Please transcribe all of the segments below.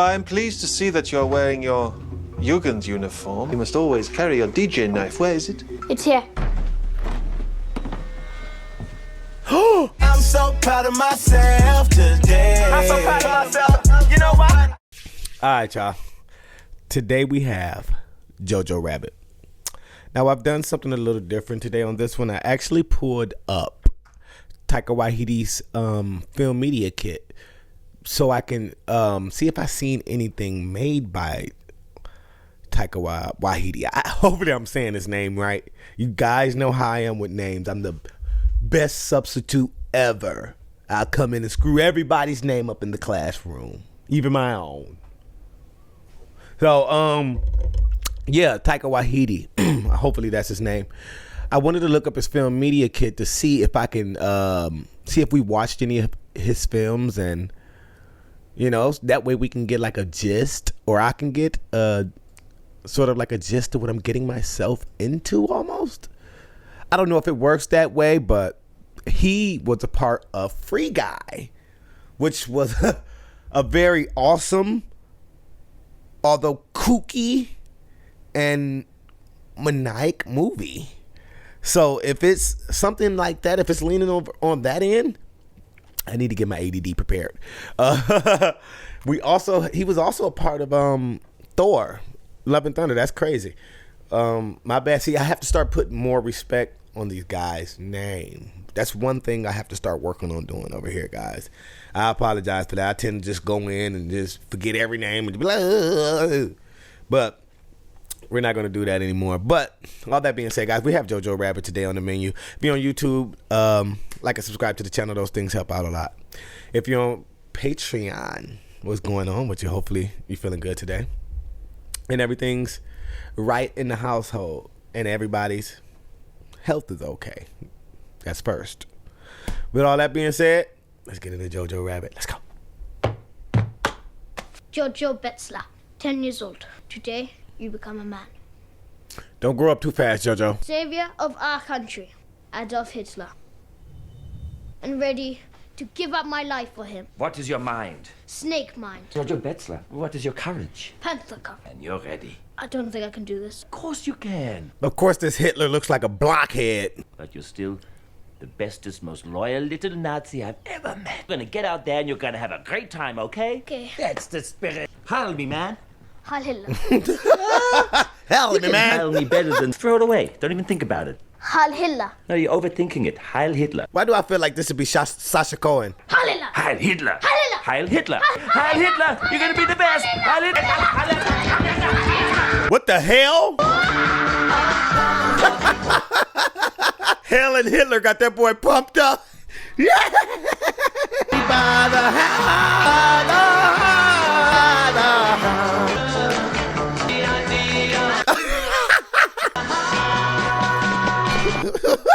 I'm pleased to see that you're wearing your Jugend uniform. You must always carry your DJ knife. Where is it? It's here. I'm so proud of myself today. I'm so proud of myself. You know what? All right, y'all. Today we have JoJo Rabbit. Now, I've done something a little different today on this one. I actually pulled up Taika Waititi's film media kit so I can see if I've seen anything made by Taika Waititi. Hopefully I'm saying his name right. You guys know how I am with names. I'm the best substitute ever. I'll come in and screw everybody's name up in the classroom, even my own. So, yeah, Taika Waititi. Hopefully that's his name. I wanted to look up his film media kit to see if I can see if we watched any of his films, and that way we can get like a gist, or I can get sort of like a gist of what I'm getting myself into almost. I don't know if it works that way, but he was a part of Free Guy, which was a very awesome, although kooky and maniac movie. So if it's something like that, if it's leaning over on that end, I need to get my ADD prepared. He was also a part of Thor, Love and Thunder. That's crazy. My bad. See, I have to start putting more respect on these guys' name. That's one thing I have to start working on doing over here, guys. I apologize for that. I tend to just go in and just forget every name and be like, ugh. But we're not going to do that anymore. But all that being said, guys, we have JoJo Rabbit today on the menu. If you're on YouTube, like and subscribe to the channel. Those things help out a lot. If you're on Patreon, what's going on with you? Hopefully you're feeling good today. And everything's right in the household. And everybody's health is okay. That's first. With all that being said, let's get into JoJo Rabbit. Let's go. JoJo Betzler, 10 years old. Today, you become a man. Don't grow up too fast, JoJo. Savior of our country, Adolf Hitler. And ready to give up my life for him. What is your mind? Snake mind. JoJo Betzler, what is your courage? Panther courage. And you're ready. I don't think I can do this. Of course you can. Of course, this Hitler looks like a blockhead. But you're still the bestest, most loyal little Nazi I've ever met. You're gonna get out there and you're gonna have a great time, okay? Okay. That's the spirit. Heil me, man. Heil Hitler. Hell, You can heil me better than throw it away. Don't even think about it. Heil Hitler. No, you're overthinking it. Heil Hitler. Why do I feel like this would be Sasha Cohen? Heil Hitler. Heil Hitler. Heil Hitler. Heil Hitler. Heil Hitler. You're gonna be the best. Heil Hitler. Heil Hitler. What the hell? Hell and Hitler got that boy pumped up. Yeah.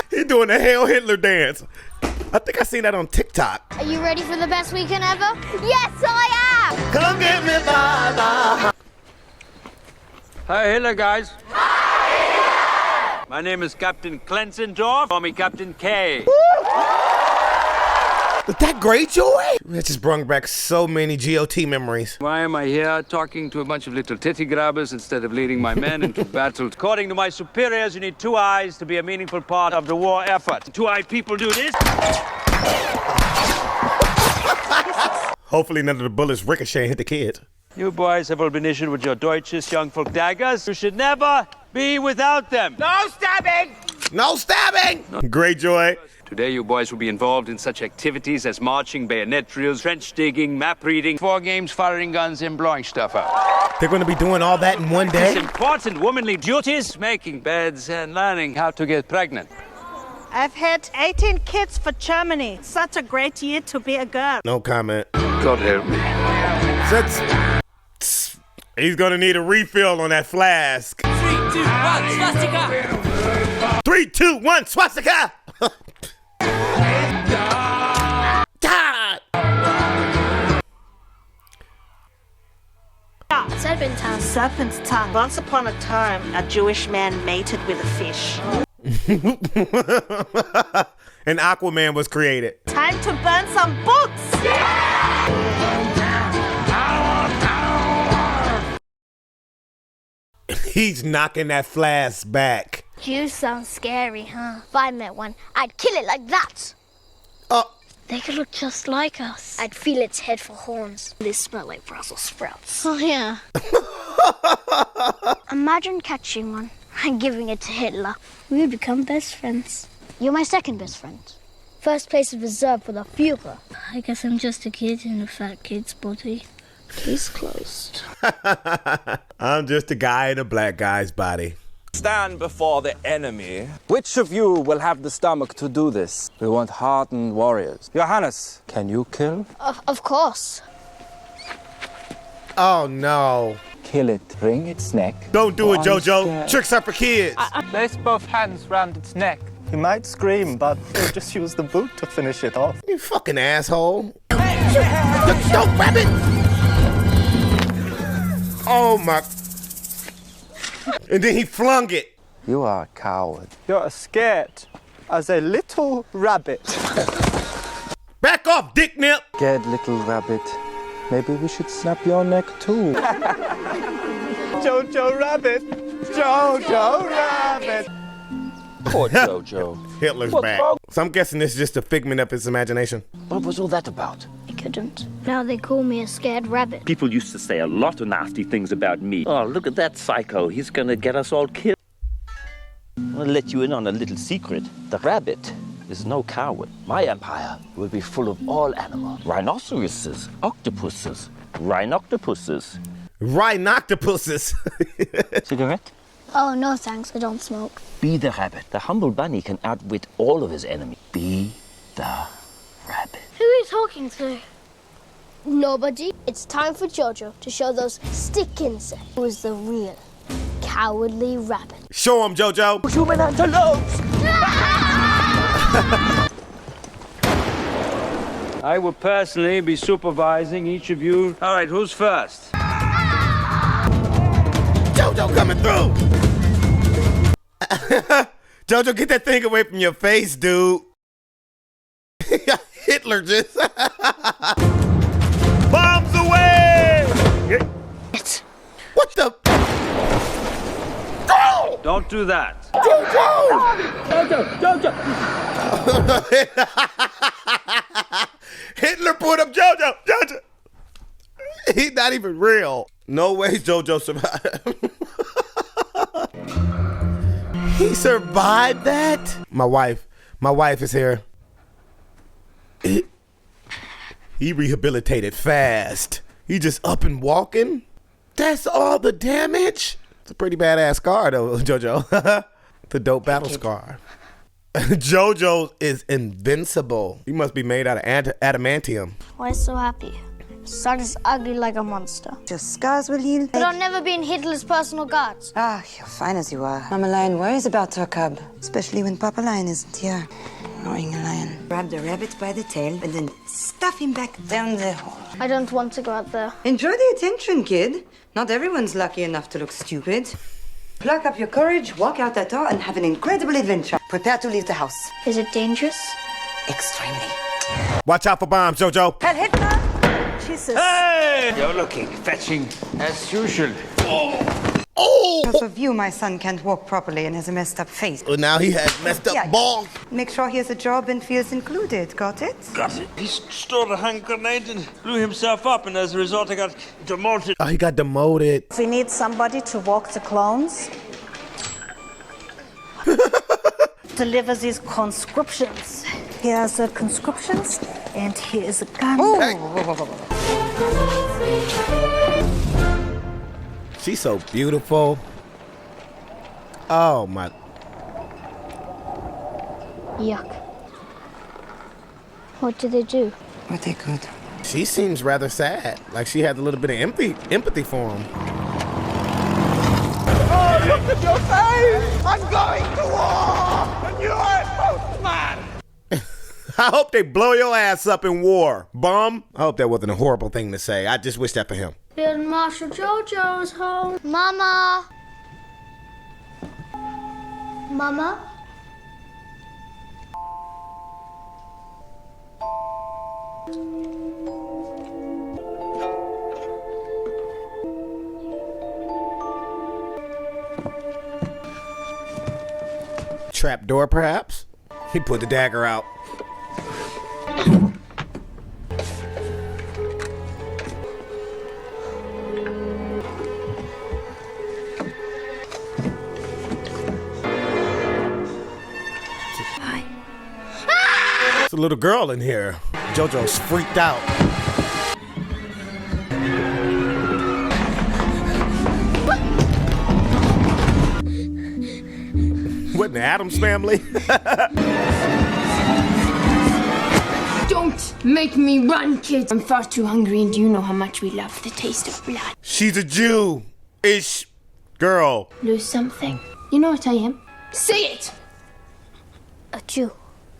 He's doing the Hail Hitler dance. I think I seen that on TikTok. Are you ready for the best weekend ever? Yes, I am! Come get me, Baba. Hi, Hitler, guys. Hi, Hitler! My name is Captain Klenzendorf. Call me Captain K. Is that great, Joey? That just brought back so many GOT memories. Why am I here talking to a bunch of little titty grabbers instead of leading my men into battle? According to my superiors, you need 2 eyes to be a meaningful part of the war effort. 2-eyed people do this. Hopefully none of the bullets ricochet and hit the kids. You boys have all been issued with your Deutsches young folk daggers. You should never be without them. No stabbing! No stabbing! Great, Joy. Today, you boys will be involved in such activities as marching, bayonet drills, trench digging, map reading, 4 games, firing guns, and blowing stuff up. They're going to be doing all that in one day? These important womanly duties, making beds and learning how to get pregnant. I've had 18 kids for Germany. Such a great year to be a girl. No comment. God help me. He's going to need a refill on that flask. 3, 2, 1, swastika! 3, 2, 1, swastika! Serpent's tongue. Serpent's tongue. Once upon a time, a Jewish man mated with a fish. And Aquaman was created. Time to burn some books! He's knocking that flask back. You sound scary, huh? If I met one, I'd kill it like that. Oh. They could look just like us. I'd feel its head for horns. They smell like Brussels sprouts. Oh, yeah. Imagine catching one and giving it to Hitler. We would become best friends. You're my second best friend. First place is reserved for the Führer. I guess I'm just a kid in a fat kid's body. Case closed. I'm just a guy in a black guy's body. Stand before the enemy. Which of you will have the stomach to do this? We want hardened warriors. Johannes, can you kill? Of course. Oh, no. Kill it. Wring its neck. Don't do it, JoJo. Tricks are for kids. Place both hands round its neck. He might scream, but he'll just use the boot to finish it off. You fucking asshole. Don't grab it. Oh, my. And then he flung it. You are a coward. You're as scared as a little rabbit. Back off, dick nip. Scared little rabbit. Maybe we should snap your neck too. JoJo Rabbit. JoJo Rabbit. Poor JoJo. Hitler's back. So I'm guessing this is just a figment of his imagination. What was all that about? I couldn't. Now they call me a scared rabbit. People used to say a lot of nasty things about me. Oh, look at that psycho. He's gonna get us all killed. I'll let you in on a little secret. The rabbit is no coward. My empire will be full of all animals. Rhinoceroses, octopuses, rhinoctopuses. Rhinoctopuses. Cigarette? Oh, no thanks. I don't smoke. Be the rabbit. The humble bunny can outwit all of his enemies. Be the rabbit. Who are you talking to? Nobody. It's time for JoJo to show those stick insects who is the real cowardly rabbit. Show him, JoJo. Human antelopes. I will personally be supervising each of you. All right, who's first? JoJo coming through. JoJo, get that thing away from your face, dude. Hitler just. Bombs away! What the? Go! Don't do that. JoJo! Hitler put up JoJo! JoJo! He's not even real. No way JoJo survived. He survived that? My wife is here. He rehabilitated fast. He just up and walking. That's all the damage? It's a pretty badass scar though, JoJo. The dope battle scar. JoJo is invincible. He must be made out of adamantium. Why so happy? Son is ugly like a monster. Your scars will heal. But I'll never be in Hitler's personal guards. Ah, you're fine as you are. Mama Lion worries about her cub, especially when Papa Lion isn't here. Annoying a lion. Grab the rabbit by the tail and then stuff him back down the hole. I don't want to go out there. Enjoy the attention, kid. Not everyone's lucky enough to look stupid. Pluck up your courage, walk out that door, and have an incredible adventure. Prepare to leave the house. Is it dangerous? Extremely. Watch out for bombs, JoJo. Head Hitler! Jesus. Hey! You're looking fetching as usual. Oh! Because of you, my son can't walk properly and has a messed up face. Well, now he has messed up balls. Make sure he has a job and feels included. Got it? Got it. He stole a hand grenade and blew himself up, and as a result, I got demoted. Oh, he got demoted. We need somebody to walk the clones. Deliver these conscriptions. Here are the conscriptions, and here is a gun. She's so beautiful. Oh my. Yuck. What did they do? What they could. She seems rather sad. Like she had a little bit of empathy for him. Oh, look at your face! I'm going to war! And you're a postman! I hope they blow your ass up in war, bum. I hope that wasn't a horrible thing to say. I just wish that for him. Field Marshal JoJo's home. Mama! Mama? trap door, perhaps? He put the dagger out. There's a little girl in here. JoJo's freaked out. What in the Addams Family? Don't make me run, kids. I'm far too hungry, and you know how much we love the taste of blood. She's a Jew-ish girl. Lose something. You know what I am? Say it! A Jew.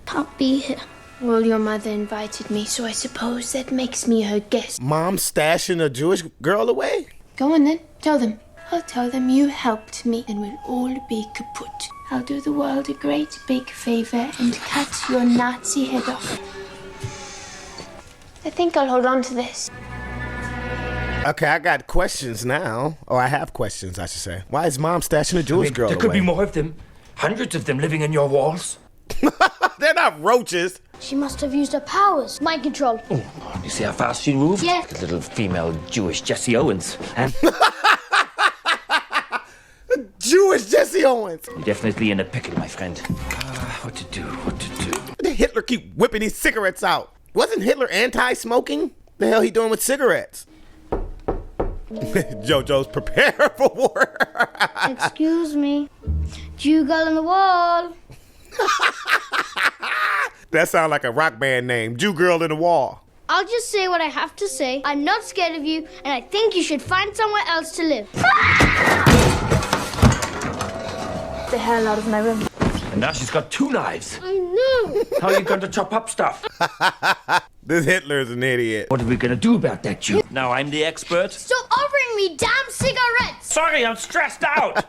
Can't be here. Well, your mother invited me, so I suppose that makes me her guest. Mom stashing a Jewish girl away? Go on then. Tell them. I'll tell them you helped me, and we'll all be kaput. I'll do the world a great big favor and cut your Nazi head off. I think I'll hold on to this. Okay, I got questions now. Or I have questions, I should say. Why is Mom stashing a Jewish girl There could away? be more of them. Hundreds of them living in your walls. They're not roaches. She must have used her powers. Mind control. Oh, you see how fast she moved? Yeah. The little female Jewish Jesse Owens. And Jewish Jesse Owens. you're definitely in a pickle, my friend. What to do? Why did Hitler keep whipping these cigarettes out? Wasn't Hitler anti-smoking? The hell he doing with cigarettes? JoJo's prepared for war. Excuse me. Jew girl on the wall. That sounds like a rock band name. Jew girl in the wall. I'll just say what I have to say. I'm not scared of you, and I think you should find somewhere else to live. The hell out of my room. And now she's got 2 knives. I know. How are you going to chop up stuff? This Hitler's an idiot. What are we going to do about that Jew? Now I'm the expert. Stop offering me damn cigarettes. Sorry, I'm stressed out.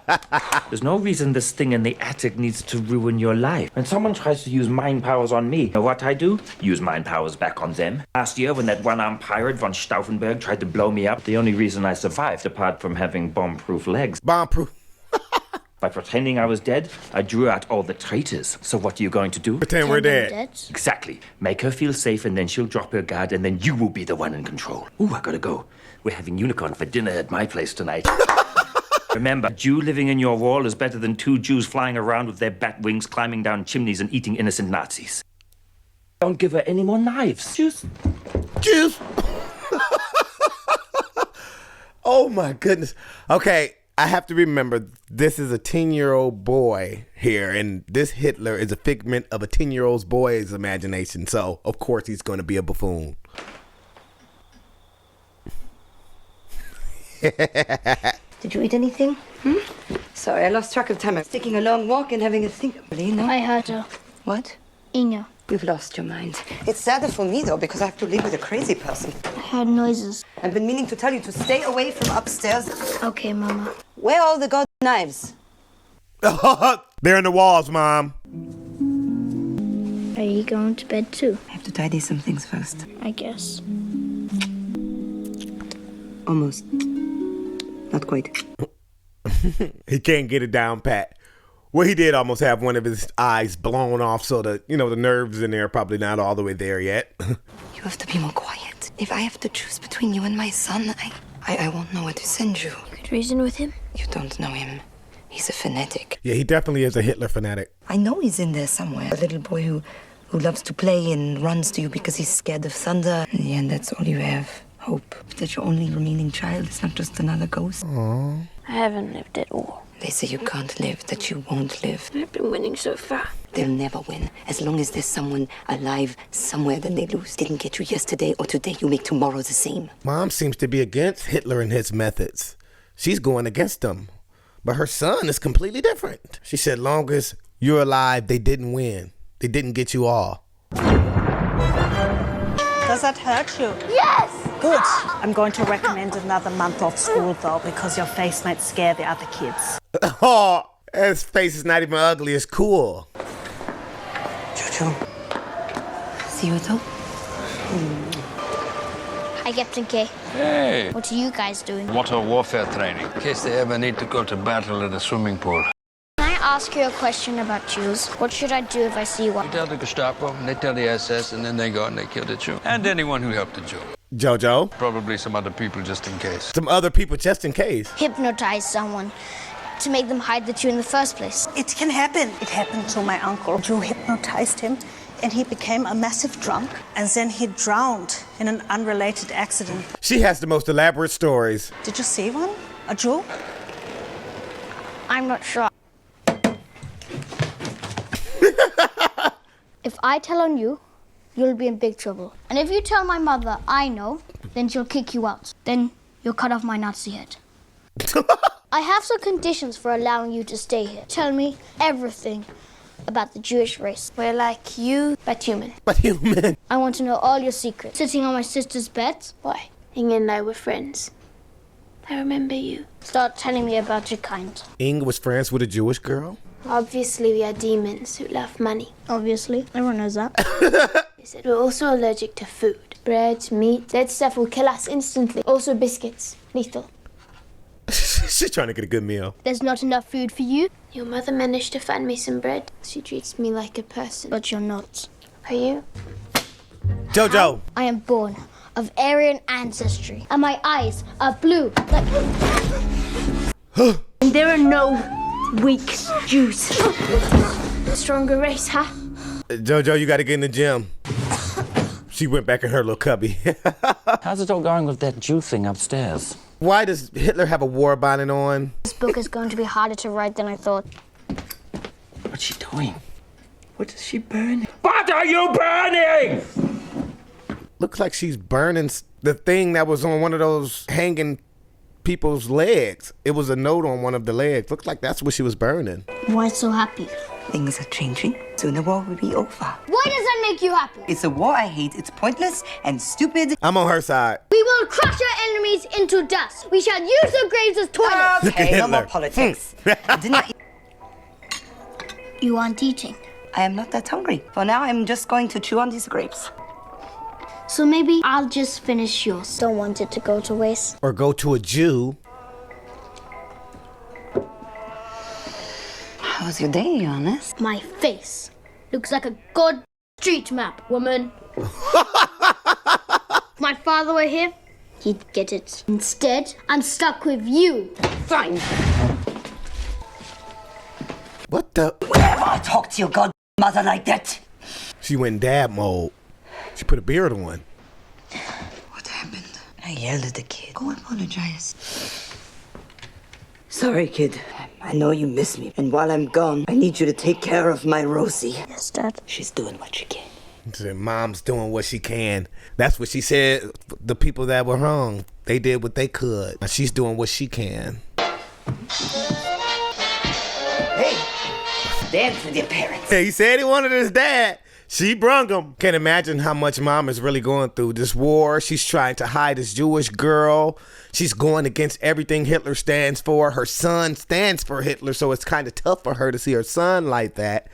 There's no reason this thing in the attic needs to ruin your life. When someone tries to use mind powers on me, you know what I do? Use mind powers back on them. Last year, when that one-armed pirate von Stauffenberg tried to blow me up, the only reason I survived, apart from having bomb-proof legs, Bomb-proof. by pretending I was dead, I drew out all the traitors. So what are you going to do? Pretend we're dead. Exactly. Make her feel safe, and then she'll drop her guard, and then you will be the one in control. Ooh, I gotta go. We're having unicorn for dinner at my place tonight. Remember, a Jew living in your wall is better than 2 Jews flying around with their bat wings, climbing down chimneys and eating innocent Nazis. Don't give her any more knives. Jews. Oh my goodness. Okay, I have to remember this is a 10-year-old boy here, and this Hitler is a figment of a 10-year-old boy's imagination. So, of course, he's going to be a buffoon. Did you eat anything? Sorry, I lost track of time. I was taking a long walk and having a think. No? I heard her. What? Inga. You've lost your mind. It's sadder for me, though, because I have to live with a crazy person. I heard noises. I've been meaning to tell you to stay away from upstairs. Okay, Mama. Where are all the god knives? They're in the walls, Mom. Are you going to bed too? I have to tidy some things first. I guess. Almost. Not quite. He can't get it down pat. Well, he did almost have one of his eyes blown off, so the nerves in there are probably not all the way there yet. You have to be more quiet. If I have to choose between you and my son, I won't know where to send you. You could reason with him. You don't know him. He's a fanatic. Yeah, he definitely is a Hitler fanatic. I know he's in there somewhere. A little boy who loves to play and runs to you because he's scared of thunder. In the end, that's all you have. Hope that your only remaining child is not just another ghost. Aww. I haven't lived at all. They say you can't live, that you won't live. I've been winning so far. They'll never win. As long as there's someone alive somewhere, then they lose. Didn't get you yesterday or today, you make tomorrow the same. Mom seems to be against Hitler and his methods. She's going against them. But her son is completely different. She said, long as you're alive, they didn't win. They didn't get you all. Does that hurt you? Yes! Good. I'm going to recommend another month off school, though, because your face might scare the other kids. Oh, his face is not even ugly. It's cool. Jojo. See you at home? Hi, Captain K. Hey. What are you guys doing? Water warfare training, in case they ever need to go to battle in a swimming pool. Can I ask you a question about Jews. What should I do if I see one? You tell the Gestapo, and they tell the SS, and then they go and they kill the Jew. And anyone who helped the Jew. JoJo. Probably some other people just in case. Some other people just in case. Hypnotize someone to make them hide the Jew in the first place. It can happen. It happened to my uncle. Jew hypnotized him, and he became a massive drunk, and then he drowned in an unrelated accident. She has the most elaborate stories. Did you see one? A Jew? I'm not sure. If I tell on you, you'll be in big trouble. And if you tell my mother I know, then she'll kick you out. Then you'll cut off my Nazi head. I have some conditions for allowing you to stay here. Tell me everything about the Jewish race. We're like you, but human. But human. I want to know all your secrets. Sitting on my sister's bed? Why? Inge and I were friends. I remember you. Start telling me about your kind. Inge was friends with a Jewish girl? Obviously, we are demons who love money. Obviously. Everyone knows that. They said we're also allergic to food. Bread, meat, that stuff will kill us instantly. Also biscuits. Lethal. She's trying to get a good meal. There's not enough food for you? Your mother managed to find me some bread. She treats me like a person. But you're not. Are you? JoJo. I am born of Aryan ancestry, and my eyes are blue. And there are no weak Jews. Stronger race, huh? JoJo, you gotta get in the gym. She went back in her little cubby. How's it all going with that Jew thing upstairs? Why does Hitler have a war bonnet on? This book is going to be harder to write than I thought. What's she doing? What is she burning? What are you burning? Looks like she's burning the thing that was on one of those hanging people's legs. It was a note on one of the legs. Looks like that's what she was burning. Why so happy? Things are changing. Soon the war will be over. Why does that make you happy? It's a war I hate. It's pointless and stupid. I'm on her side. We will crush our enemies into dust. We shall use their graves as toilets. Okay, no more politics. Dinner. You aren't eating. I am not that hungry. For now, I'm just going to chew on these grapes. So maybe I'll just finish yours. Don't want it to go to waste. Or go to a Jew. How's your day, Johannes? My face looks like a god street map, woman. If my father were here, he'd get it. Instead, I'm stuck with you. Fine. What the? Whenever I talk to your godmother like that. She went in dad mode. She put a beard on. What happened? I yelled at the kid. Go apologize. Sorry, kid. I know you miss me. And while I'm gone, I need you to take care of my Rosie. Yes, Dad. She's doing what she can. She said, Mom's doing what she can. That's what she said. The people that were wrong, they did what they could. Now she's doing what she can. Hey, dance with your parents. He said he wanted his dad. She brung him. Can't imagine how much Mom is really going through this war. She's trying to hide this Jewish girl. She's going against everything Hitler stands for. Her son stands for Hitler, so it's kind of tough for her to see her son like that.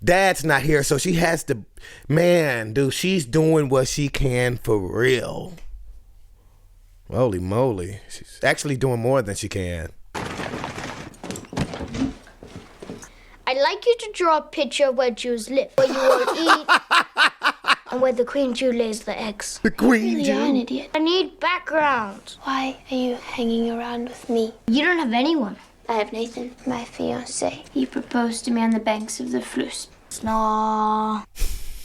Dad's not here, so she has to... Man, dude, she's doing what she can for real. Holy moly. She's actually doing more than she can. I'd like you to draw a picture of where Jews live, where you will eat, and where the Queen Jew lays the eggs. The Queen Really, Jew? you're an idiot. I need background. Why are you hanging around with me? You don't have anyone. I have Nathan, my fiancé. He proposed to me on the banks of the Fluss. No.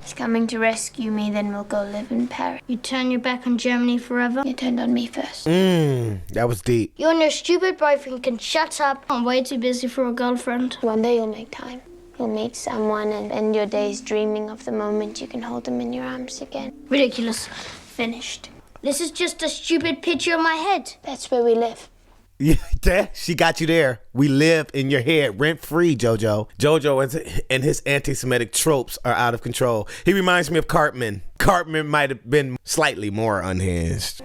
He's coming to rescue me, then we'll go live in Paris. You turn your back on Germany forever? You turned on me first. That was deep. You and your stupid boyfriend can shut up. I'm way too busy for a girlfriend. One day you'll make time. You'll meet someone and end your days dreaming of the moment you can hold them in your arms again. Ridiculous. Finished. This is just a stupid picture in my head. That's where we live. Yeah, she got you there. We live in your head, rent-free, JoJo. JoJo and his anti-Semitic tropes are out of control. He reminds me of Cartman. Cartman might have been slightly more unhinged.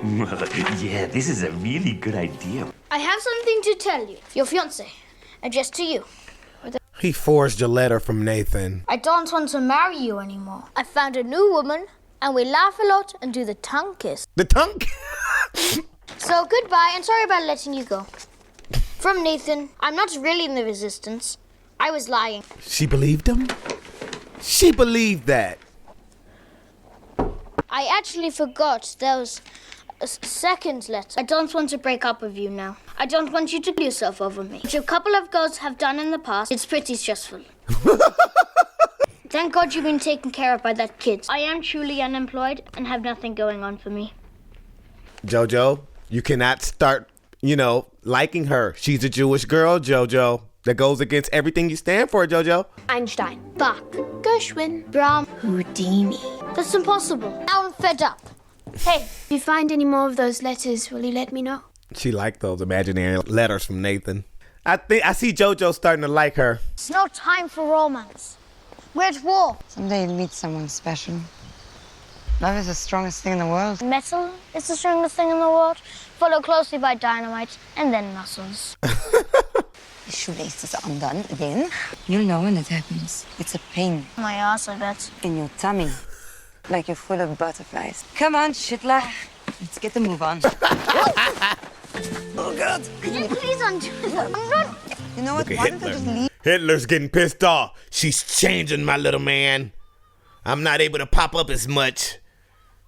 Yeah, this is a really good idea. I have something to tell you. Your fiancé. Addressed to you. He forged a letter from Nathan. I don't want to marry you anymore. I found a new woman, and we laugh a lot and do the tongue kiss. The tongue? So goodbye, and sorry about letting you go. From Nathan. I'm not really in the resistance. I was lying. She believed him? She believed that. I actually forgot there was a second letter. I don't want to break up with you now. I don't want you to kill yourself over me. Which a couple of girls have done in the past. It's pretty stressful. Thank God you've been taken care of by that kid. I am truly unemployed and have nothing going on for me. JoJo, you cannot start, liking her. She's a Jewish girl, JoJo. That goes against everything you stand for, JoJo. Einstein. Bach. Gershwin. Brahm. Houdini. That's impossible. Now I'm fed up. Hey, if you find any more of those letters, will you let me know? She liked those imaginary letters from Nathan. I see JoJo starting to like her. It's no time for romance. We're at war. Someday you'll meet someone special. Love is the strongest thing in the world. Metal is the strongest thing in the world, followed closely by dynamite and then muscles. His shoelaces are undone again. You'll know when it happens. It's a pain. My ass, I bet. In your tummy. Like you're full of butterflies. Come on, Schindler. Let's get the move on. Oh, God. Could you please undo this? I'm not... You know what? Look at Why don't I Hitler. just leave? Hitler's getting pissed off. She's changing, my little man. I'm not able to pop up as much.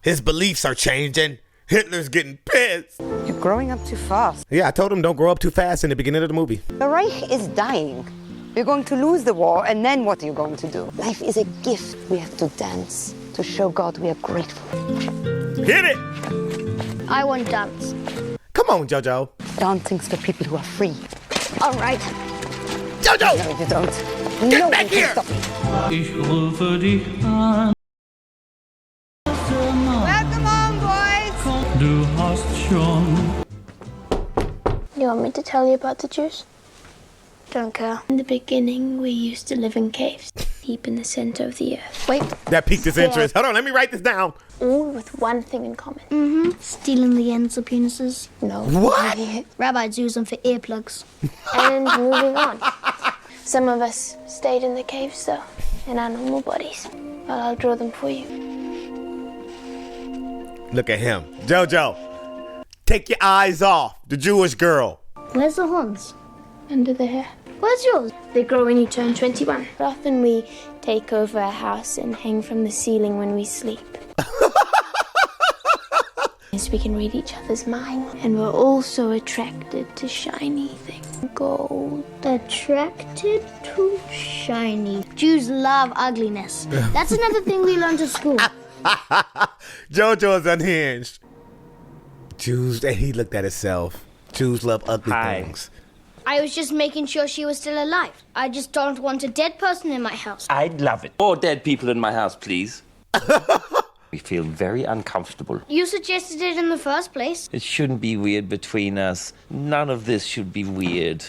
His beliefs are changing. Hitler's getting pissed. You're growing up too fast. Yeah, I told him don't grow up too fast in the beginning of the movie. The Reich is dying. We're going to lose the war, and then what are you going to do? Life is a gift. We have to dance to show God we are grateful. Hit it! I want dance. Come on, JoJo. Dancing's for people who are free. All right. JoJo! No, you don't. Get No back one can here! stop me. Welcome home, boys! You want me to tell you about the Jews? Don't care. In the beginning, we used to live in caves, deep in the center of the earth. Wait. That piqued his interest. Hold on, let me write this down. All with one thing in common. Mm-hmm. Stealing the ends of penises. No. What? Rabbis use them for earplugs. And moving on. Some of us stayed in the caves, though, in our normal bodies. Well, I'll draw them for you. Look at him. JoJo, take your eyes off the Jewish girl. Where's the horns? Under the hair. Where's yours? They grow when you turn 21. Often we take over a house and hang from the ceiling when we sleep. Yes, we can read each other's mind. And we're also attracted to shiny things. Gold. Attracted to shiny. Jews love ugliness. That's another thing we learned at school. JoJo is unhinged. Jews, and he looked at himself. Jews love ugly things. I was just making sure she was still alive. I just don't want a dead person in my house. I'd love it. More dead people in my house, please. We feel very uncomfortable. You suggested it in the first place. It shouldn't be weird between us. None of this should be weird.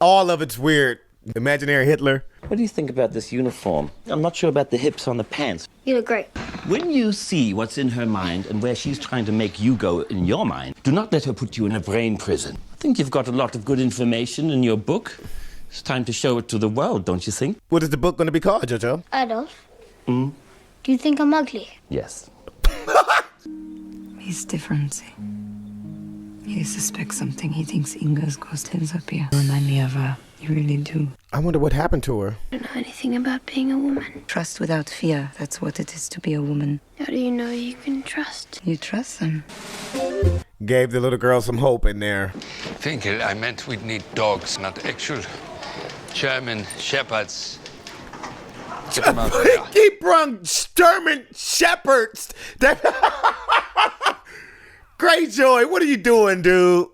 All of it's weird. Imaginary Hitler. What do you think about this uniform? I'm not sure about the hips on the pants. You look great. When you see what's in her mind and where she's trying to make you go in your mind, do not let her put you in a brain prison. I think you've got a lot of good information in your book. It's time to show it to the world, don't you think? What is the book going to be called, JoJo? Adolf, Hmm? do you think I'm ugly? Yes. He's different, see. He suspects something. He thinks Inga's ghost ends up here. Remind me of her. You really do. I wonder what happened to her. I don't know anything about being a woman. Trust without fear. That's what it is to be a woman. How do you know you can trust? You trust them. Gave the little girl some hope in there. Finkel, I meant we'd need dogs, not actual German shepherds. Get them out there. He brung German shepherds. Greyjoy, what are you doing, dude?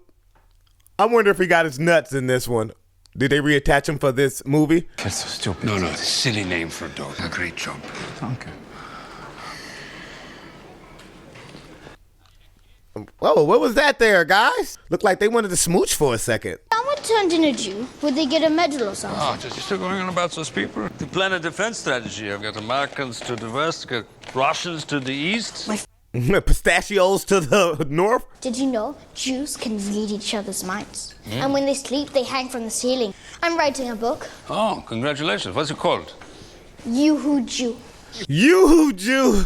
I wonder if he got his nuts in this one. Did they reattach him for this movie? That's so stupid. No, it's a silly name for a dog. A great job. Okay. Whoa, what was that there, guys? Looked like they wanted to smooch for a second. Someone turned in a Jew. Would they get a medal or something? Oh, you're still going on about those people? To plan a defense strategy, I've got Americans to the west, got Russians to the east. Pistachios to the north? Did you know Jews can read each other's minds? And when they sleep, they hang from the ceiling. I'm writing a book. Oh, congratulations. What's it called? You Who Jew. You Jew.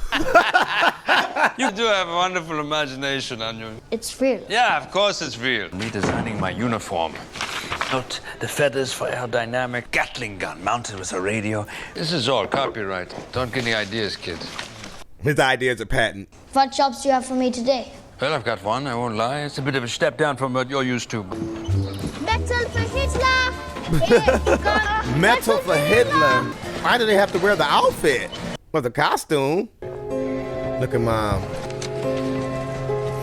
You do have a wonderful imagination, Anu. It's real. Yeah, of course it's real. Me designing my uniform. Note the feathers for aerodynamic, Gatling gun mounted with a radio. This is all copyright. Don't get any ideas, kids. His ideas are patent. What jobs do you have for me today? Well, I've got one, I won't lie. It's a bit of a step down from what you're used to. Metal for Hitler! Yeah, Metal for Hitler. Why do they have to wear the outfit? Well, the costume. Look at Mom.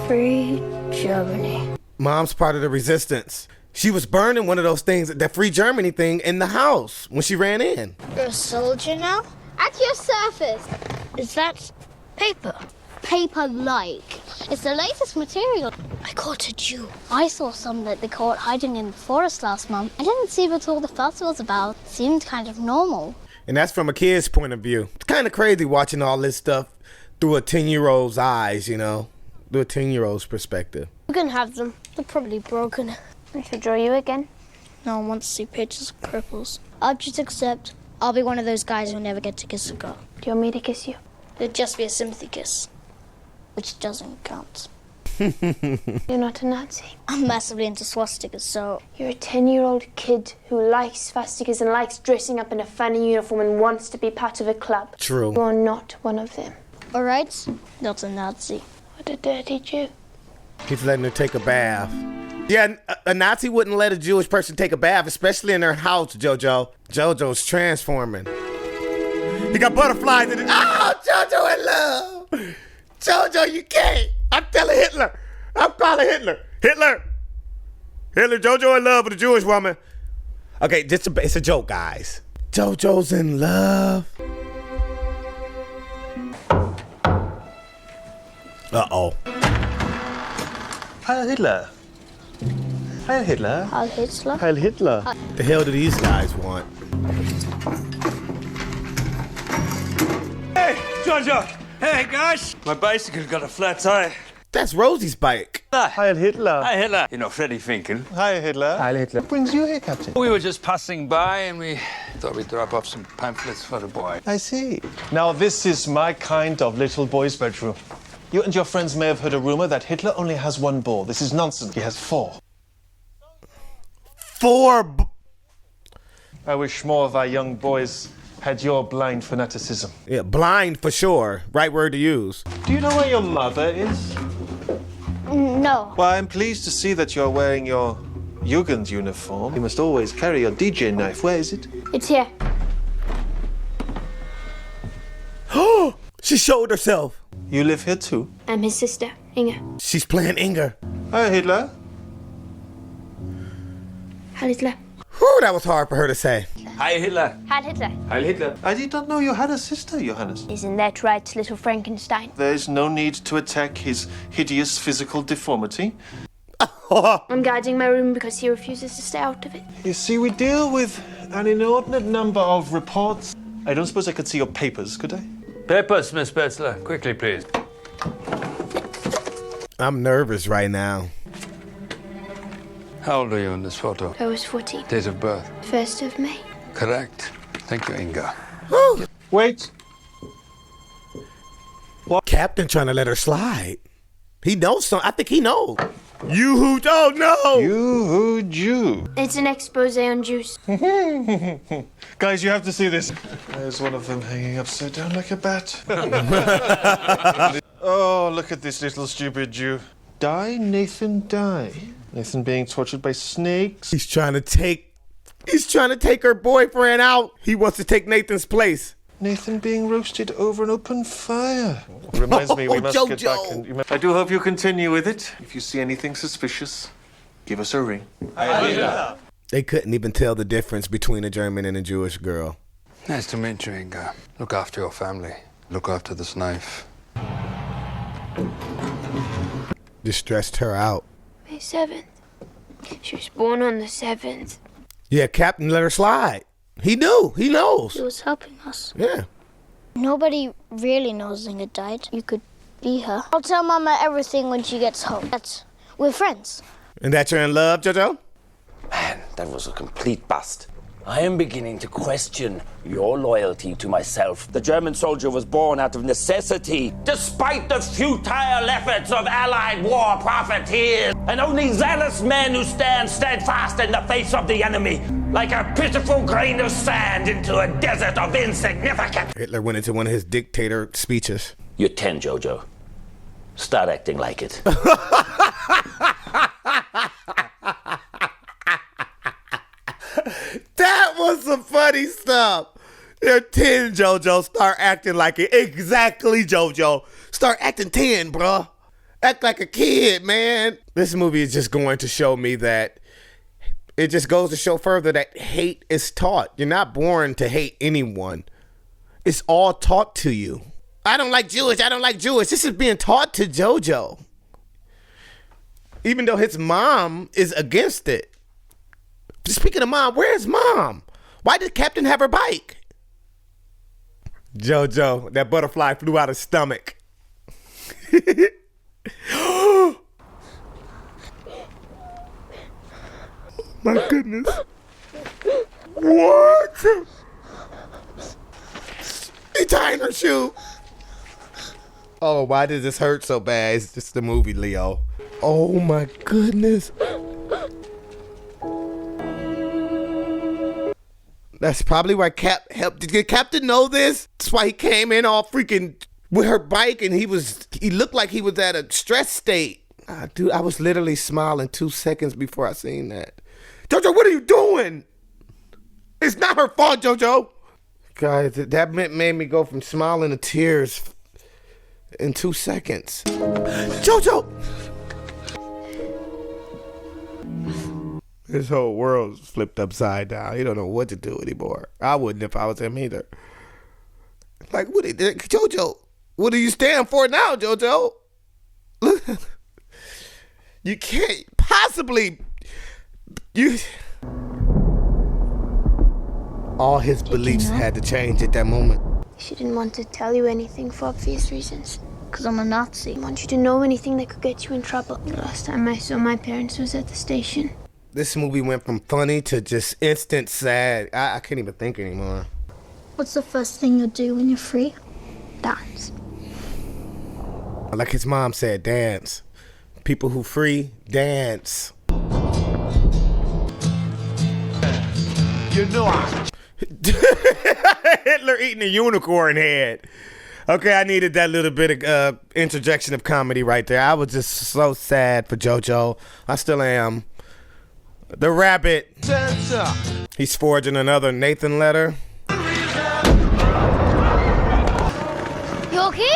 Free Germany. Mom's part of the resistance. She was burning one of those things, that Free Germany thing, in the house when she ran in. You're a soldier now? At your service. Is that paper? Paper-like. It's the latest material. I caught a Jew. I saw some that they caught hiding in the forest last month. I didn't see what all the fuss was about. It seemed kind of normal. And that's from a kid's point of view. It's kind of crazy watching all this stuff through a 10-year-old's eyes, you know? Through a 10-year-old's perspective. You can have them. They're probably broken. I should draw you again. No one wants to see pictures of cripples. I'll just accept. I'll be one of those guys who never get to kiss a girl. Do you want me to kiss you? It'd just be a sympathy kiss. Which doesn't count. You're not a Nazi. I'm massively into swastikas, so... You're a 10-year-old kid who likes swastikas and likes dressing up in a funny uniform and wants to be part of a club. True. You're not one of them. All right, not a Nazi. What a dirty Jew. He's letting her take a bath. Yeah, a Nazi wouldn't let a Jewish person take a bath, especially in their house, JoJo. JoJo's transforming. He got butterflies in it. Oh, JoJo in love. JoJo, you can't. I'm telling Hitler. I'm calling Hitler. Hitler, JoJo in love with a Jewish woman. Okay, it's a joke, guys. JoJo's in love. Uh-oh. Heil Hitler. Heil Hitler. Heil Hitler. Heil Hitler. The hell do these guys want? Hey, Jojo! Hey, guys! My bicycle got a flat tire. That's Rosie's bike. Heil Hitler. Hi, Hitler. You know, Freddy Finkel. Hi, Hitler. Heil Hitler. What brings you here, Captain? We were just passing by and we thought we'd drop off some pamphlets for the boy. I see. Now, this is my kind of little boy's bedroom. You and your friends may have heard a rumor that Hitler only has one ball. This is nonsense. He has four. I wish more of our young boys had your blind fanaticism. Yeah, blind for sure. Right word to use. Do you know where your mother is? No. Well, I'm pleased to see that you're wearing your Jugend uniform. You must always carry your DJ knife. Where is it? It's here. Oh, she showed herself. You live here too? I'm his sister, Inga. She's playing Inga. Hi, Hitler. Heil Hitler. Whew, that was hard for her to say. Hi, Hitler. Heil Hitler. Hi, Hitler. I did not know you had a sister, Johannes. Isn't that right, little Frankenstein? There is no need to attack his hideous physical deformity. I'm guarding my room because he refuses to stay out of it. You see, we deal with an inordinate number of reports. I don't suppose I could see your papers, could I? Papers, Miss Betzler. Quickly, please. I'm nervous right now. How old are you in this photo? I was 14. Date of birth? 1st of May. Correct. Thank you, Inga. Wait. Captain trying to let her slide. He knows something. I think he knows. You who don't know. You who Jew. It's an expose on Jews. Guys, you have to see this. There's one of them hanging upside down like a bat. Oh, look at this little stupid Jew. Die, Nathan, die. Nathan being tortured by snakes. He's trying to take her boyfriend out. He wants to take Nathan's place. Nathan being roasted over an open fire. Reminds me, we must get back and... I do hope you continue with it. If you see anything suspicious, give us a ring. They couldn't even tell the difference between a German and a Jewish girl. Nice to meet you, Inga. Look after your family. Look after this knife. Just stressed her out. May 7th. She was born on the 7th. Yeah, Captain let her slide. He knew. He knows. He was helping us. Yeah. Nobody really knows Inga died. You could be her. I'll tell Mama everything when she gets home. We're friends. And that you're in love, JoJo? Man, that was a complete bust. I am beginning to question your loyalty to myself. The German soldier was born out of necessity, despite the futile efforts of Allied war profiteers, and only zealous men who stand steadfast in the face of the enemy, like a pitiful grain of sand into a desert of insignificance. Hitler went into one of his dictator speeches. You're 10, JoJo. Start acting like it. That was some funny stuff. You're 10, JoJo. Start acting like it. Exactly, JoJo. Start acting 10, bruh. Act like a kid, man. This movie is just going to show me that it just goes to show further that hate is taught. You're not born to hate anyone. It's all taught to you. I don't like Jewish. I don't like Jewish. This is being taught to JoJo. Even though his mom is against it. Speaking of mom, where's mom? Why did Captain have her bike? JoJo, that butterfly flew out his stomach. My goodness. What? He tying her shoe. Oh, why does this hurt so bad? It's just the movie, Leo. Oh my goodness. That's probably why Cap helped. Did Captain know this? That's why he came in all freaking with her bike and he looked like he was at a stress state. Dude, I was literally smiling 2 seconds before I seen that. JoJo, what are you doing? It's not her fault, JoJo. Guys, that made me go from smiling to tears in 2 seconds. JoJo! His whole world's flipped upside down. He don't know what to do anymore. I wouldn't if I was him either. Like, JoJo, what do you stand for now, JoJo? Look, you can't possibly. All his beliefs had to change at that moment. She didn't want to tell you anything for obvious reasons. Because I'm a Nazi. I didn't want you to know anything that could get you in trouble. The last time I saw my parents was at the station. This movie went from funny to just instant sad. I can't even think anymore. What's the first thing you'll do when you're free? Dance. Like his mom said, dance. People who free, dance. You know I... Hitler eating a unicorn head. Okay, I needed that little bit of interjection of comedy right there. I was just so sad for JoJo. I still am. The rabbit. He's forging another Nathan letter. You okay?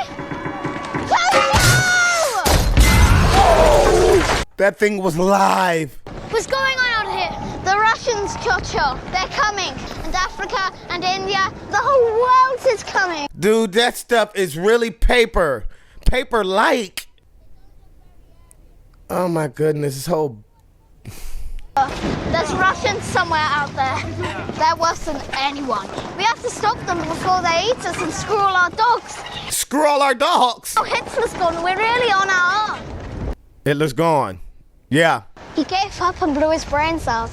Oh! That thing was live. What's going on out here? The Russians, JoJo. They're coming. And Africa and India. The whole world is coming. Dude, that stuff is really paper. Paper-like. Oh my goodness, this whole... There's Russians somewhere out there. They're worse than anyone. We have to stop them before they eat us and screw all our dogs. Screw all our dogs? Oh, Hitler's gone. We're really on our own. Hitler's gone. Yeah. He gave up and blew his brains out.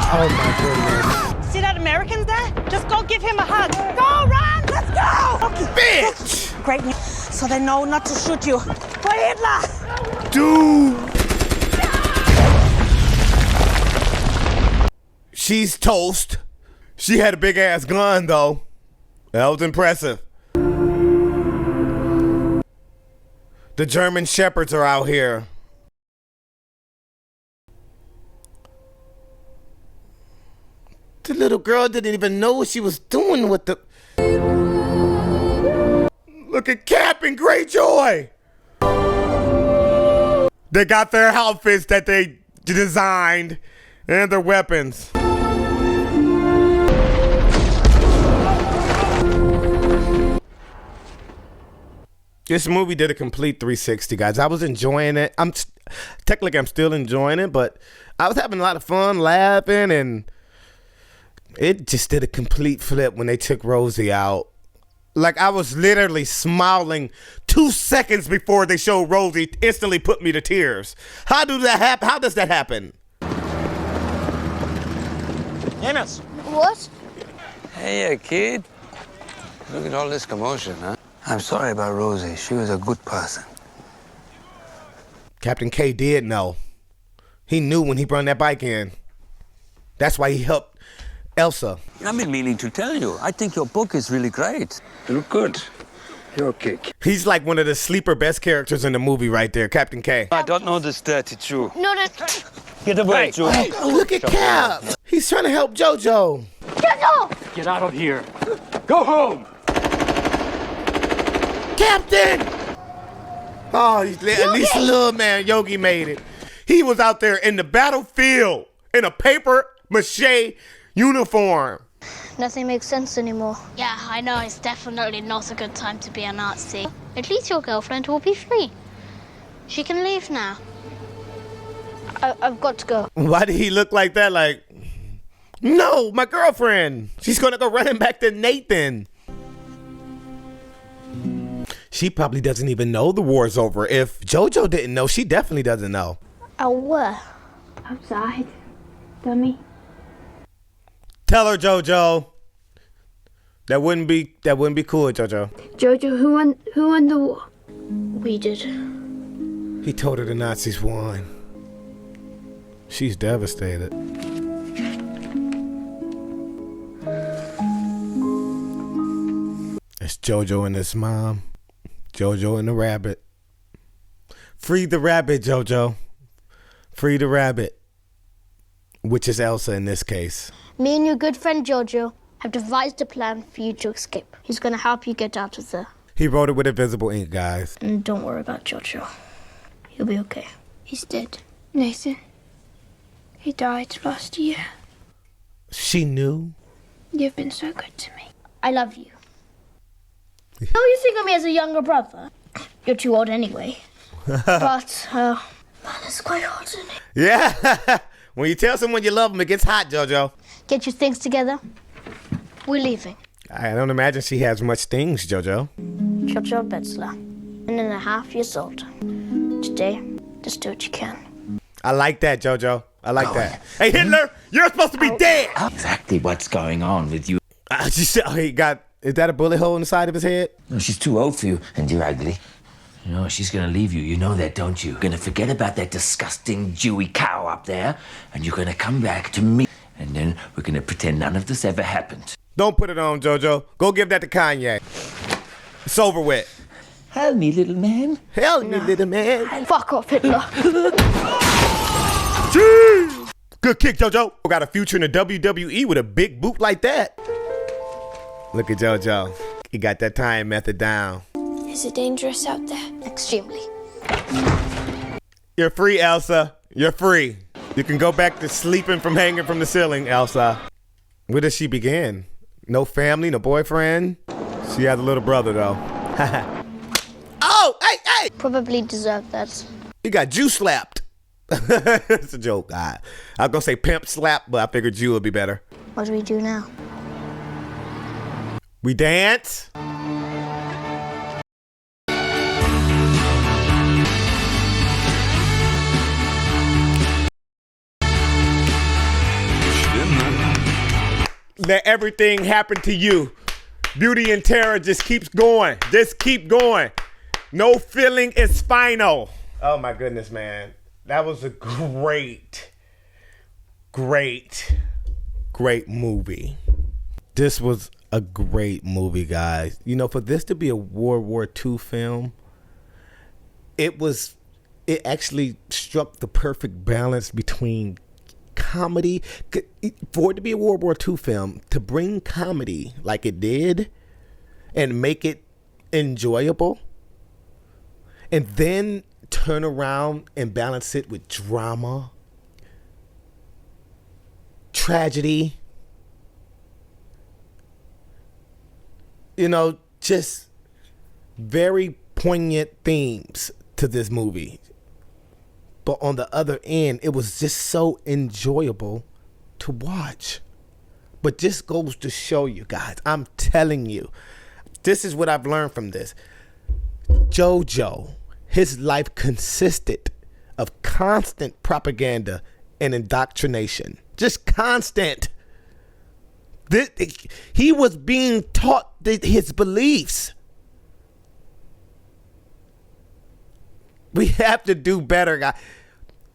Oh my goodness. See that American there? Just go give him a hug. Go, run! Let's go! Okay. Bitch! Great news. So they know not to shoot you. For Hitler! Dude! She's toast. She had a big ass gun though. That was impressive. The German shepherds are out here. The little girl didn't even know what she was doing with the... Look at Cap and Greyjoy. They got their outfits that they designed and their weapons. This movie did a complete 360, guys. I was enjoying it. I'm still enjoying it, but I was having a lot of fun laughing, and it just did a complete flip when they took Rosie out. Like, I was literally smiling 2 seconds before they showed Rosie, instantly put me to tears. How does that happen? Hannes! What? Hey, kid. Look at all this commotion, huh? I'm sorry about Rosie. She was a good person. Captain K did know. He knew when he brought that bike in. That's why he helped Elsa. I've been meaning to tell you. I think your book is really great. You look good. You're okay. He's like one of the sleeper best characters in the movie right there, Captain K. I don't know this dirty Jew. No. Get away, Jew. Hey, look at Cap. He's trying to help JoJo. JoJo! Get out of here. Go home! Captain! Oh, at least little man Yogi made it. He was out there in the battlefield in a paper mache uniform. Nothing makes sense anymore. Yeah, I know. It's definitely not a good time to be a Nazi. At least your girlfriend will be free. She can leave now. I've got to go. Why did he look like that? Like, no, my girlfriend. She's going to go running back to Nathan. She probably doesn't even know the war's over. If JoJo didn't know, she definitely doesn't know. Where? Outside, dummy. Tell her, JoJo. That wouldn't be cool, JoJo. JoJo, who won the war? We did. He told her the Nazis won. She's devastated. It's JoJo and his mom. JoJo and the rabbit. Free the rabbit, JoJo. Free the rabbit. Which is Elsa in this case. Me and your good friend JoJo have devised a plan for you to escape. He's going to help you get out of there. He wrote it with invisible ink, guys. And don't worry about JoJo. He'll be okay. He's dead. Nathan. He died last year. She knew? You've been so good to me. I love you. No, you think of me as a younger brother. You're too old anyway. But, man, it's quite hot in it. Yeah. When you tell someone you love them, it gets hot, JoJo. Get your things together. We're leaving. I don't imagine she has much things, JoJo. JoJo Betzler, 1.5 years old. Today, just do what you can. I like that, JoJo. I like that. Hey, Hitler, you're supposed to be dead. Exactly what's going on with you. She said, is that a bullet hole in the side of his head? No, she's too old for you, and you're ugly. You know, she's gonna leave you. You know that, don't you? You're gonna forget about that disgusting Jewy cow up there, and you're gonna come back to me. And then we're gonna pretend none of this ever happened. Don't put it on, JoJo. Go give that to Kanye. It's over with. Help me, little man. Help me, little man. Fuck off, Hitler. Jeez. Good kick, JoJo. Got a future in the WWE with a big boot like that. Look at JoJo. He got that time method down. Is it dangerous out there? Extremely. You're free, Elsa. You're free. You can go back to sleeping from hanging from the ceiling, Elsa. Where does she begin? No family, no boyfriend. She has a little brother, though. Oh, hey! Probably deserved that. He got Jew slapped. It's a joke. I was going to say pimp slap, but I figured Jew would be better. What do we do now? We dance. Let everything happen to you. Beauty and terror just keeps going. Just keep going. No feeling is final. Oh my goodness, man. That was a great movie. This was a great movie, guys. You know, for this to be a World War II film, it actually struck the perfect balance between comedy. For it to be a World War II film, to bring comedy like it did and make it enjoyable, and then turn around and balance it with drama, tragedy, you know, just very poignant themes to this movie. But on the other end, it was just so enjoyable to watch. But this goes to show you guys, I'm telling you, this is what I've learned from this. JoJo, his life consisted of constant propaganda and indoctrination. Just constant. He was being taught his beliefs. We have to do better, guys.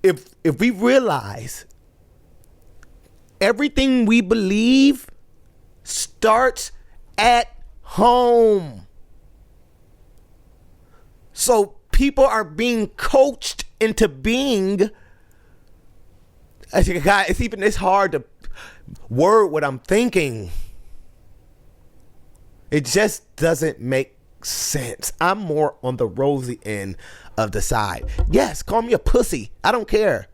If we realize everything we believe starts at home. So people are being coached into being. It's hard to word what I'm thinking. It just doesn't make sense. I'm more on the rosy end of the side. Yes, call me a pussy. I don't care.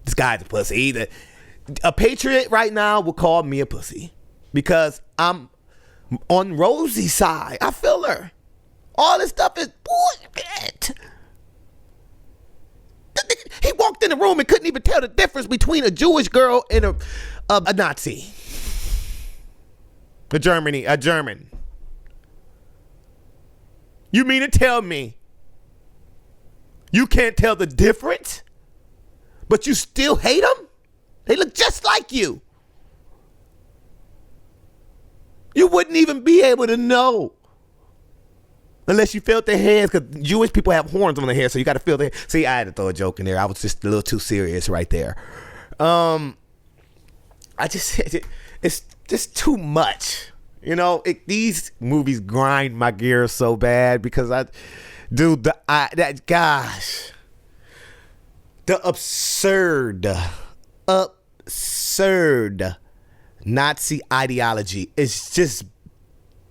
This guy's a pussy. Either a patriot right now will call me a pussy because I'm on Rosie's side. I feel her. All this stuff is bullshit. He walked in the room and couldn't even tell the difference between a Jewish girl and a Nazi. A German. You mean to tell me you can't tell the difference, but you still hate them? They look just like you. You wouldn't even be able to know unless you felt their hands, because Jewish people have horns on their hair, so you got to feel their. See, I had to throw a joke in there. I was just a little too serious right there. It's just too much. You know, these movies grind my gears so bad because the absurd Nazi ideology just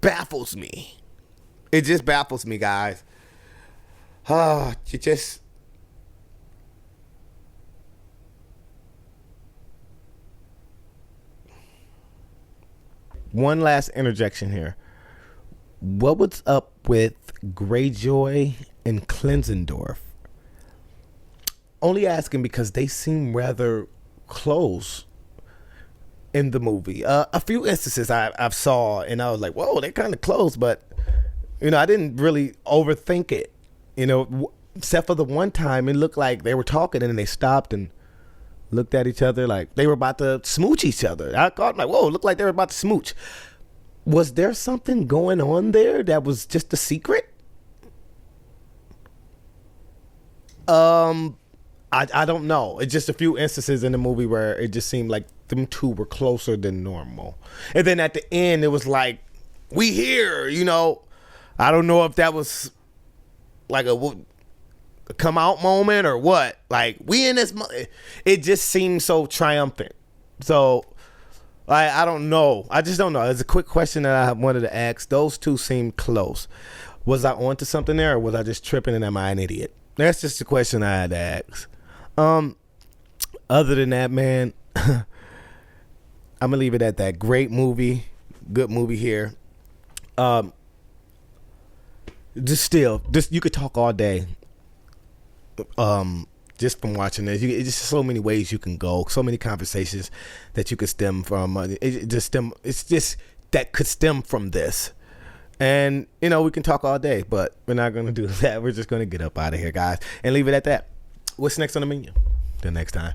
baffles me. It just baffles me, guys. One last interjection here. What was up with Greyjoy and Klenzendorf? Only asking because they seem rather close in the movie. A few instances I saw and I was like, whoa, they're kind of close, but I didn't really overthink it. Except for the one time it looked like they were talking and then they stopped and looked at each other like they were about to smooch each other. I thought, like, whoa, it looked like they were about to smooch. Was there something going on there that was just a secret? I don't know. It's just a few instances in the movie where it just seemed like them two were closer than normal. And then at the end, it was like, we here, I don't know if that was like a come out moment or what. Like, we in this. It just seemed so triumphant. So, I don't know. I just don't know. It's a quick question that I wanted to ask. Those two seemed close. Was I onto something there, or was I just tripping and am I an idiot? That's just the question I had to ask. Other than that, man, I'm gonna leave it at that. Great movie, good movie here. Just you could talk all day. Just from watching this, it's just so many ways you can go, so many conversations that you could stem from. It's just that could stem from this, and we can talk all day, but we're not gonna do that. We're just gonna get up out of here, guys, and leave it at that. What's next on the menu? Till next time.